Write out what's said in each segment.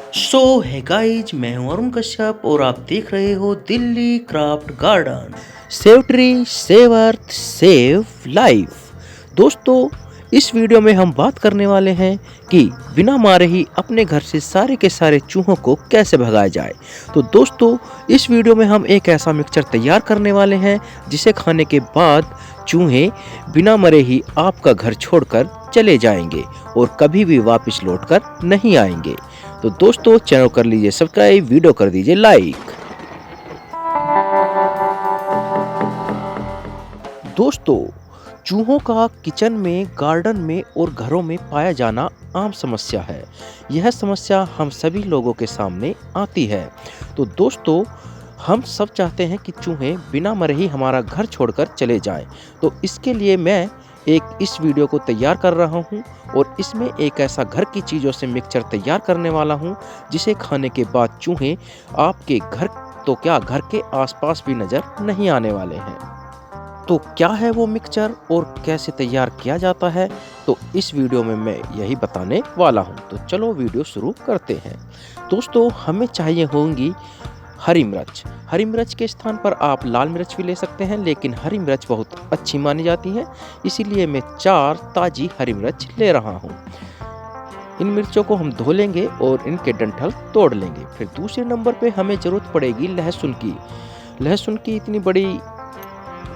सो है गाइज, मैं हूं अरुण कश्यप और आप देख रहे हो Delhi craft garden. Save tree, save earth, save life. दोस्तों, इस वीडियो में हम बात करने वाले हैं कि बिना मारे ही अपने घर से सारे के सारे चूहों को कैसे भगाया जाए। तो दोस्तों, इस वीडियो में हम एक ऐसा मिक्सचर तैयार करने वाले हैं जिसे खाने के बाद चूहे बिना मरे ही आपका घर छोड़कर चले जाएंगे और कभी भी वापस लौटकर नहीं आएंगे। तो दोस्तों, चैनल कर लीजिए सब्सक्राइब, वीडियो कर दीजिए लाइक। दोस्तों, चूहों का किचन में, गार्डन में और घरों में पाया जाना आम समस्या है। यह समस्या हम सभी लोगों के सामने आती है। तो दोस्तों, हम सब चाहते हैं कि चूहे बिना मरे ही हमारा घर छोड़कर चले जाएं। तो इसके लिए मैं एक इस वीडियो को तैयार कर रहा हूं और इसमें एक ऐसा घर की चीज़ों से मिक्सचर तैयार करने वाला हूं जिसे खाने के बाद चूहे आपके घर तो क्या, घर के आसपास भी नज़र नहीं आने वाले हैं। तो क्या है वो मिक्सचर और कैसे तैयार किया जाता है, तो इस वीडियो में मैं यही बताने वाला हूं। तो चलो वीडियो शुरू करते हैं। दोस्तों, हमें चाहिए होंगी हरी मिर्च। हरी मिर्च के स्थान पर आप लाल मिर्च भी ले सकते हैं, लेकिन हरी मिर्च बहुत अच्छी मानी जाती है, इसीलिए मैं 4 ताज़ी हरी मिर्च ले रहा हूँ। इन मिर्चों को हम धो लेंगे और इनके डंठल तोड़ लेंगे। फिर दूसरे नंबर पे हमें ज़रूरत पड़ेगी लहसुन की। लहसुन की इतनी बड़ी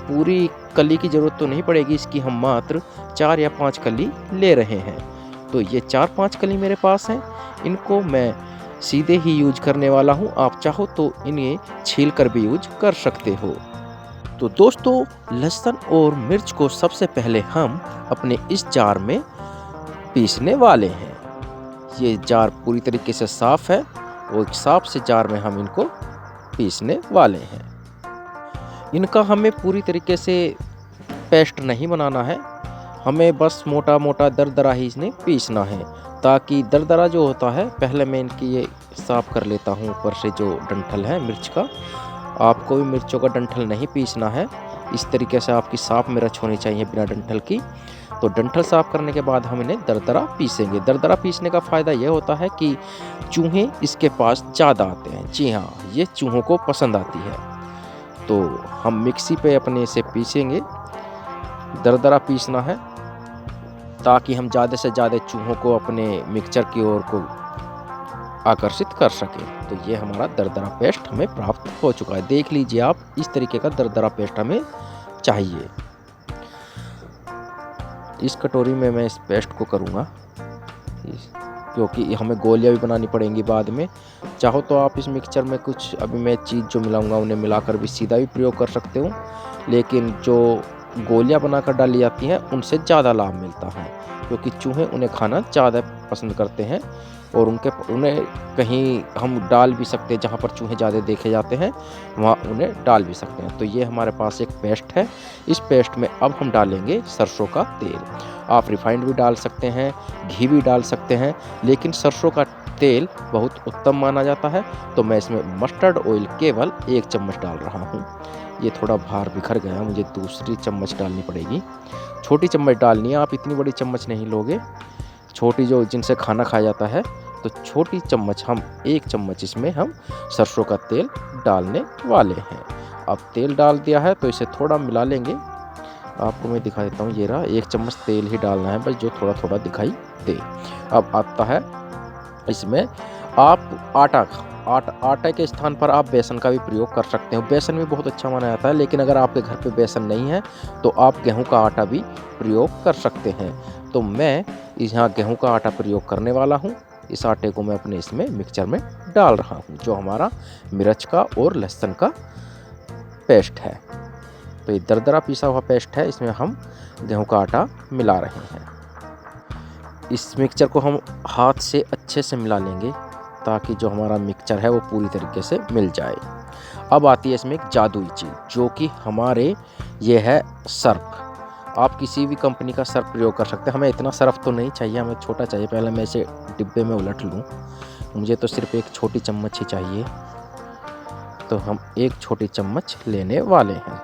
पूरी कली की ज़रूरत तो नहीं पड़ेगी, इसकी हम मात्र 4 या 5 कली ले रहे हैं। तो ये 4-5 कली मेरे पास हैं। इनको मैं सीधे ही यूज करने वाला हूँ, आप चाहो तो इन्हें छील कर भी यूज कर सकते हो। तो दोस्तों, लहसुन और मिर्च को सबसे पहले हम अपने इस जार में पीसने वाले हैं। ये जार पूरी तरीके से साफ है और एक साफ से जार में हम इनको पीसने वाले हैं। इनका हमें पूरी तरीके से पेस्ट नहीं बनाना है, हमें बस मोटा मोटा दरदरा ही इन्हें पीसना है, ताकि दरदरा जो होता है, पहले मैं इनकी ये साफ़ कर लेता हूँ ऊपर से जो डंठल है मिर्च का। आपको भी मिर्चों का डंठल नहीं पीसना है, इस तरीके से आपकी साफ़ मिर्च होनी चाहिए बिना डंठल की। तो डंठल साफ़ करने के बाद हम इन्हें दरदरा पीसेंगे। दरदरा पीसने का फ़ायदा ये होता है कि चूहे इसके पास ज़्यादा आते हैं। जी हाँ, ये चूहों को पसंद आती है। तो हम मिक्सी पे अपने इसे पीसेंगे, दरदरा पीसना है, ताकि हम ज़्यादा से ज़्यादा चूहों को अपने मिक्सचर की ओर को आकर्षित कर सकें। तो ये हमारा दरदरा पेस्ट हमें प्राप्त हो चुका है। देख लीजिए आप, इस तरीके का दरदरा पेस्ट हमें चाहिए। इस कटोरी में मैं इस पेस्ट को करूँगा, क्योंकि हमें गोलियां भी बनानी पड़ेंगी बाद में। चाहो तो आप इस मिक्सचर में कुछ अभी मैं चीज़ जो मिलाऊंगा उन्हें मिलाकर भी सीधा भी प्रयोग कर सकते हो, लेकिन जो गोलियां बनाकर डाली जाती हैं उनसे ज़्यादा लाभ मिलता है, क्योंकि चूहे उन्हें खाना ज़्यादा पसंद करते हैं और उन्हें कहीं हम डाल भी सकते हैं, जहाँ पर चूहे ज़्यादा देखे जाते हैं वहाँ उन्हें डाल भी सकते हैं। तो ये हमारे पास एक पेस्ट है। इस पेस्ट में अब हम डालेंगे सरसों का तेल। आप रिफाइंड भी डाल सकते हैं, घी भी डाल सकते हैं, लेकिन सरसों का तेल बहुत उत्तम माना जाता है। तो मैं इसमें मस्टर्ड ऑयल केवल 1 चम्मच डाल रहा हूँ। ये थोड़ा बाहर बिखर गया, मुझे दूसरी चम्मच डालनी पड़ेगी। छोटी चम्मच डालनी है, आप इतनी बड़ी चम्मच नहीं लोगे, छोटी जो जिनसे खाना खाया जाता है। तो छोटी चम्मच, हम 1 चम्मच इसमें हम सरसों का तेल डालने वाले हैं। अब तेल डाल दिया है तो इसे थोड़ा मिला लेंगे। आपको मैं दिखा देता हूँ, ये रहा, 1 चम्मच तेल ही डालना है बस, जो थोड़ा थोड़ा दिखाई दे। अब आता है इसमें आप आटा के स्थान पर आप बेसन का भी प्रयोग कर सकते हो। बेसन भी बहुत अच्छा माना जाता है, लेकिन अगर आपके घर पे बेसन नहीं है तो आप गेहूं का आटा भी प्रयोग कर सकते हैं। तो मैं यहाँ गेहूं का आटा प्रयोग करने वाला हूँ। इस आटे को मैं अपने इसमें मिक्सचर में डाल रहा हूँ, जो हमारा मिर्च का और लहसुन का पेस्ट है। तो ये दरदरा पिसा हुआ पेस्ट है, इसमें हम गेहूं का आटा मिला रहे हैं। इस मिक्सचर को हम हाथ से अच्छे से मिला लेंगे, ताकि जो हमारा मिक्सचर है वो पूरी तरीके से मिल जाए। अब आती है इसमें एक जादुई चीज़, जो कि हमारे ये है सर्फ। आप किसी भी कंपनी का सर्फ प्रयोग कर सकते हैं। हमें इतना सर्फ तो नहीं चाहिए, हमें छोटा चाहिए। पहले मैं इसे डिब्बे में उलट लूँ, मुझे तो सिर्फ 1 छोटी चम्मच ही चाहिए। तो हम 1 छोटी चम्मच लेने वाले हैं।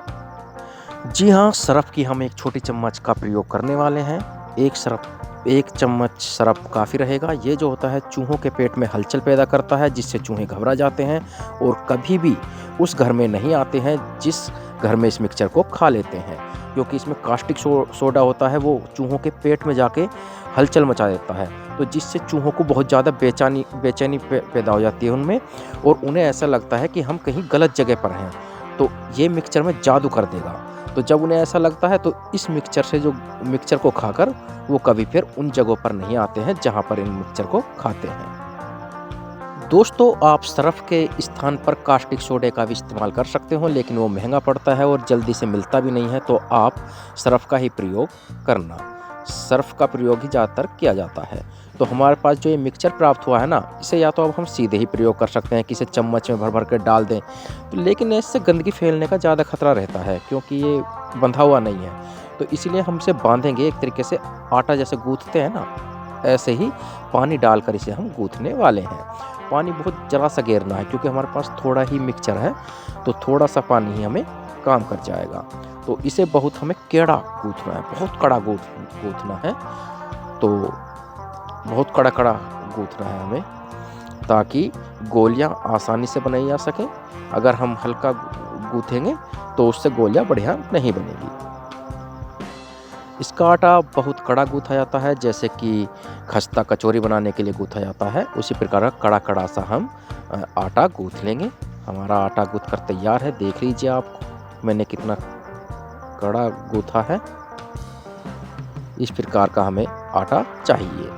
जी हाँ, सर्फ की हम 1 छोटी चम्मच का प्रयोग करने वाले हैं। एक 1 चम्मच सरफ काफ़ी रहेगा। ये जो होता है चूहों के पेट में हलचल पैदा करता है, जिससे चूहे घबरा जाते हैं और कभी भी उस घर में नहीं आते हैं जिस घर में इस मिक्सचर को खा लेते हैं, क्योंकि इसमें कास्टिक सोडा होता है, वो चूहों के पेट में जाके हलचल मचा देता है, तो जिससे चूहों को बहुत ज़्यादा बेचैनी पैदा हो जाती है उनमें, और उन्हें ऐसा लगता है कि हम कहीं गलत जगह पर हैं, तो ये मिक्सचर में जादू कर देगा। तो जब उन्हें ऐसा लगता है तो इस मिक्सचर को खाकर वो कभी फिर उन जगहों पर नहीं आते हैं जहाँ पर इन मिक्सचर को खाते हैं। दोस्तों, आप सरफ के स्थान पर कास्टिक सोडे का भी इस्तेमाल कर सकते हो, लेकिन वो महंगा पड़ता है और जल्दी से मिलता भी नहीं है, तो आप सरफ का ही प्रयोग करना। सर्फ का प्रयोग ही ज़्यादातर किया जाता है। तो हमारे पास जो ये मिक्सचर प्राप्त हुआ है ना, इसे या तो अब हम सीधे ही प्रयोग कर सकते हैं कि इसे चम्मच में भर भर कर डाल दें, तो लेकिन इससे गंदगी फैलने का ज़्यादा खतरा रहता है, क्योंकि ये बंधा हुआ नहीं है। तो इसीलिए हम इसे बांधेंगे, एक तरीके से आटा जैसे गूँथते हैं ना, ऐसे ही पानी डालकर इसे हम गूँथने वाले हैं। पानी बहुत ज़रा सा गेरना है, क्योंकि हमारे पास थोड़ा ही मिक्सचर है, तो थोड़ा सा पानी ही हमें काम कर जाएगा। तो इसे बहुत हमें टेढ़ा गूँथना है, बहुत कड़ा गूँथना है, तो बहुत कड़ा गूँथना है हमें, ताकि गोलियां आसानी से बनाई जा सकें। अगर हम हल्का गूँथेंगे तो उससे गोलियां बढ़िया नहीं बनेगी। इसका आटा बहुत कड़ा गूँथा जाता है, जैसे कि खस्ता कचौरी बनाने के लिए गूँथा जाता है, उसी प्रकार का कड़ा सा हम आटा गूँथ लेंगे। हमारा आटा गूँथ कर तैयार है, देख लीजिए आप मैंने कितना कड़ा गूँथा है। इस प्रकार का हमें आटा चाहिए,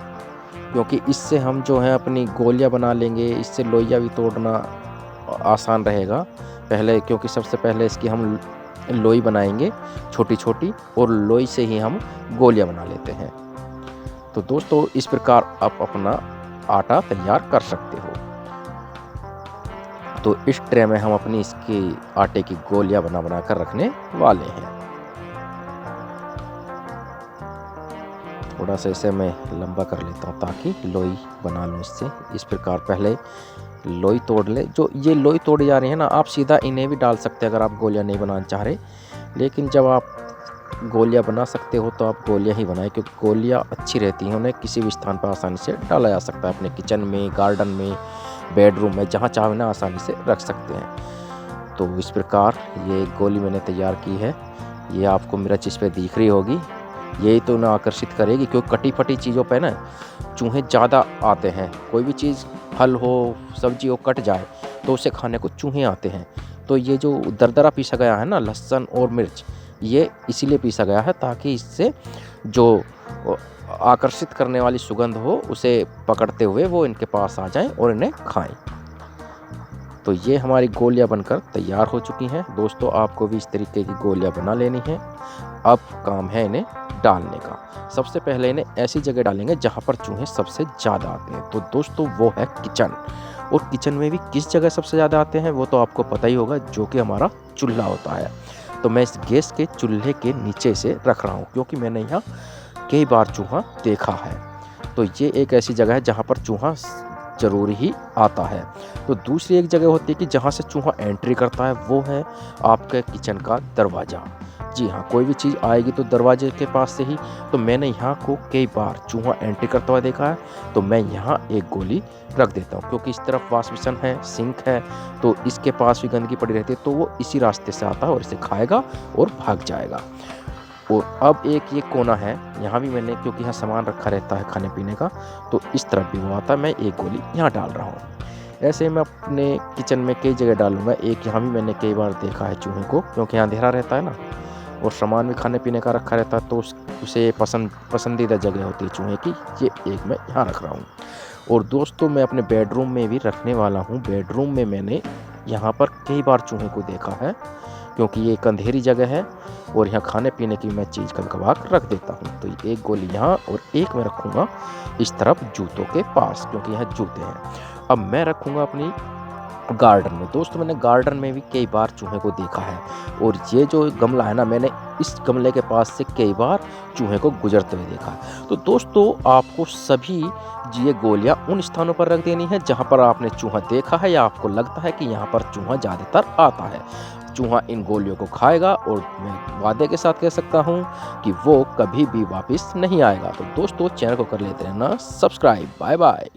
क्योंकि इससे हम जो है अपनी गोलियां बना लेंगे, इससे लोइयां भी तोड़ना आसान रहेगा पहले, क्योंकि सबसे पहले इसकी हम लोई बनाएंगे छोटी छोटी, और लोई से ही हम गोलियां बना लेते हैं। तो दोस्तों, इस प्रकार आप अपना आटा तैयार कर सकते हो। तो इस ट्रे में हम अपनी इसकी आटे की गोलियां बना कर रखने वाले हैं। थोड़ा सा इसे मैं लंबा कर लेता हूँ ताकि लोई बना लूँ इससे। इस प्रकार पहले लोई तोड़ ले। जो ये लोई तोड़ी जा रही है ना, आप सीधा इन्हें भी डाल सकते हैं अगर आप गोलियां नहीं बनाना चाह रहे, लेकिन जब आप गोलियां बना सकते हो तो आप गोलियां ही बनाएं, क्योंकि गोलियां अच्छी रहती हैं, उन्हें किसी भी स्थान पर आसानी से डाला जा सकता है, अपने किचन में, गार्डन में, बेडरूम में, जहाँ चाहे ना आसानी से रख सकते हैं। तो इस प्रकार ये गोली मैंने तैयार की है, ये आपको मिर्च इस पर दिख रही होगी, यही तो उन्हें आकर्षित करेगी, क्योंकि कटी फटी चीज़ों पे ना चूहे ज़्यादा आते हैं। कोई भी चीज़, फल हो, सब्जी हो, कट जाए तो उसे खाने को चूहे आते हैं। तो ये जो दरदरा पीसा गया है ना लहसुन और मिर्च, ये इसीलिए पीसा गया है ताकि इससे जो आकर्षित करने वाली सुगंध हो उसे पकड़ते हुए वो इनके पास आ जाएं और इन्हें खाएं। तो ये हमारी गोलियां बनकर तैयार हो चुकी हैं। दोस्तों, आपको भी इस तरीके की गोलियां बना लेनी है। अब काम है इन्हें डालने का। सबसे पहले इन्हें ऐसी जगह डालेंगे जहाँ पर चूहे सबसे ज़्यादा आते हैं। तो दोस्तों, वो है किचन। और किचन में भी किस जगह सबसे ज़्यादा आते हैं वो तो आपको पता ही होगा, जो कि हमारा चूल्हा होता है। तो मैं इस गैस के चूल्हे के नीचे से रख रहा हूँ, क्योंकि मैंने यहाँ कई बार चूहा देखा है। तो ये एक ऐसी जगह है जहाँ पर चूहा ज़रूर ही आता है। तो दूसरी एक जगह होती है कि जहाँ से चूहा एंट्री करता है, वो है आपके किचन का दरवाज़ा। जी हाँ, कोई भी चीज़ आएगी तो दरवाजे के पास से ही। तो मैंने यहाँ को कई बार चूहा एंट्री करता हुआ देखा है, तो मैं यहाँ एक गोली रख देता हूँ, क्योंकि इस तरफ वॉश बेसिन है, सिंक है, तो इसके पास भी गंदगी पड़ी रहती है, तो वो इसी रास्ते से आता है और इसे खाएगा और भाग जाएगा। और अब एक ये कोना है, यहाँ भी मैंने, क्योंकि यहाँ सामान रखा रहता है खाने पीने का, तो इस तरफ भी वो आता है। मैं एक गोली यहाँ डाल रहा हूँ। ऐसे ही मैं अपने किचन में कई जगह डालूंगा। एक यहाँ भी मैंने कई बार देखा है चूहे को, क्योंकि यहाँ अंधेरा रहता है ना, और सामान भी खाने पीने का रखा रहता है, तो उसे पसंदीदा जगह होती है चूहे की। ये एक मैं यहाँ रख रहा हूँ। और दोस्तों, मैं अपने बेडरूम में भी रखने वाला हूँ। बेडरूम में मैंने यहाँ पर कई बार चूहे को देखा है, क्योंकि ये एक अंधेरी जगह है और यहाँ खाने पीने की मैं चीज़ कभी-कभार रख देता हूँ। तो एक गोली यहाँ और एक मैं रखूँगा इस तरफ जूतों के पास, क्योंकि यहाँ जूते हैं। अब मैं रखूँगा अपनी गार्डन में। दोस्तों, मैंने गार्डन में भी कई बार चूहे को देखा है, और ये जो गमला है ना, मैंने इस गमले के पास से कई बार चूहे को गुजरते हुए देखा है। तो दोस्तों आपको सभी ये गोलियां उन स्थानों पर रख देनी है जहां पर आपने चूहा देखा है या आपको लगता है कि यहां पर चूहा ज़्यादातर आता है। चूहा इन गोलियों को खाएगा और मैं वादे के साथ कह सकता हूं कि वो कभी भी वापस नहीं आएगा। तो दोस्तों चैनल को कर लेते रहना सब्सक्राइब। Bye bye.